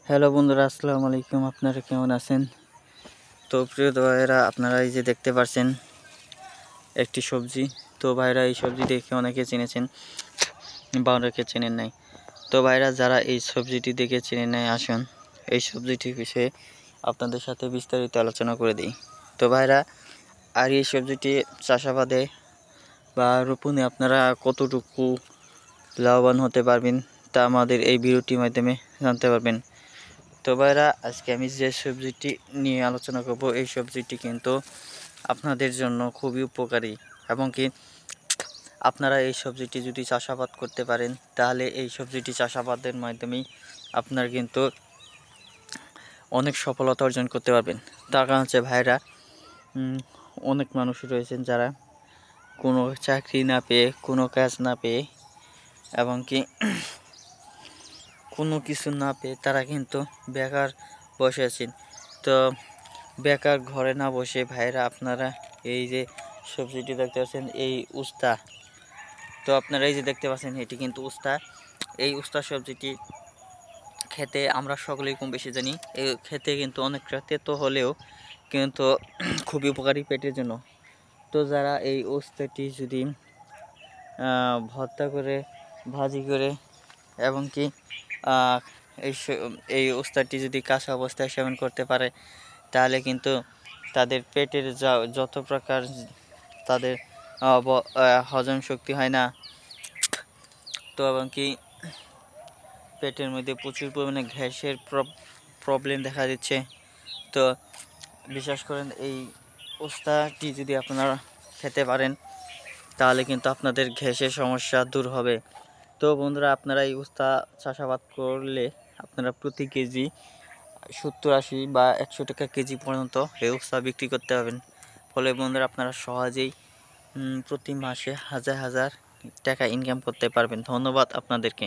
Hello বন্ধুরা, আসসালামু আলাইকুম। আপনারা কেমন আছেন? তো প্রিয় ভাইয়েরা, আপনারা এই যে দেখতে পাচ্ছেন একটি সবজি। তো ভাইরা, এই সবজি দেখে অনেকে চিনেছেন বা অনেকে চেনেন নাই। তো ভাইরা, যারা এই সবজিটি দেখে চেনে নাই, আসুন এই সবজিটির বিষয়ে আপনাদের সাথে বিস্তারিত আলোচনা করে দিই। তো ভাইরা, আর এই সবজিটি চাষাবাদে বা রোপণে আপনারা কতটুকু লাভবান হতে পারবেন তা আমাদের এই ভিডিওটির মাধ্যমে জানতে পারবেন। তো ভাইরা, আজকে আমি যে সবজিটি নিয়ে আলোচনা করব, এই সবজিটি কিন্তু আপনাদের জন্য খুবই উপকারী এবং কি আপনারা এই সবজিটি যদি চাষাবাদ করতে পারেন, তাহলে এই সবজিটি চাষাবাদের মাধ্যমেই আপনার কিন্তু অনেক সফলতা অর্জন করতে পারবেন। তার কারণ হচ্ছে ভাইরা, অনেক মানুষ রয়েছেন যারা কোনো চাকরি না পেয়ে, কোনো কাজ না পেয়ে এবং কি কোনো কিছু না পেয়ে তারা কিন্তু বেকার বসে আছেন। তো বেকার ঘরে না বসে ভাইরা, আপনারা এই যে সবজিটি দেখতে পাচ্ছেন, এই উস্তা। তো আপনারা এই যে দেখতে পাচ্ছেন, এটি কিন্তু উস্তা। এই উস্তা সবজিটি খেতে আমরা সকলেই কম বেশি জানি। এই খেতে কিন্তু অনেকটা তেতো হলেও কিন্তু খুবই উপকারী পেটের জন্য। তো যারা এই উস্তাটি যদি ভর্তা করে, ভাজি করে এবং কি এই উস্তাটি যদি কাঁচা অবস্থায় সেবন করতে পারে, তাহলে কিন্তু তাদের পেটের যত প্রকার তাদের হজম শক্তি হয় না, তো এবং কি পেটের মধ্যে প্রচুর পরিমাণে গ্যাসের প্রবলেম দেখা দিচ্ছে। তো বিশ্বাস করেন, এই উস্তাটি যদি আপনারা খেতে পারেন, তাহলে কিন্তু আপনাদের গ্যাসের সমস্যা দূর হবে। তো বন্ধুরা, আপনারা এই উস্তা চাষাবাদ করলে আপনারা প্রতি কেজি 70-80 বা 100 টাকা কেজি পর্যন্ত এই উস্তা বিক্রি করতে পারবেন। ফলে বন্ধুরা, আপনারা সহজেই প্রতি মাসে হাজার হাজার টাকা ইনকাম করতে পারবেন। ধন্যবাদ আপনাদেরকে।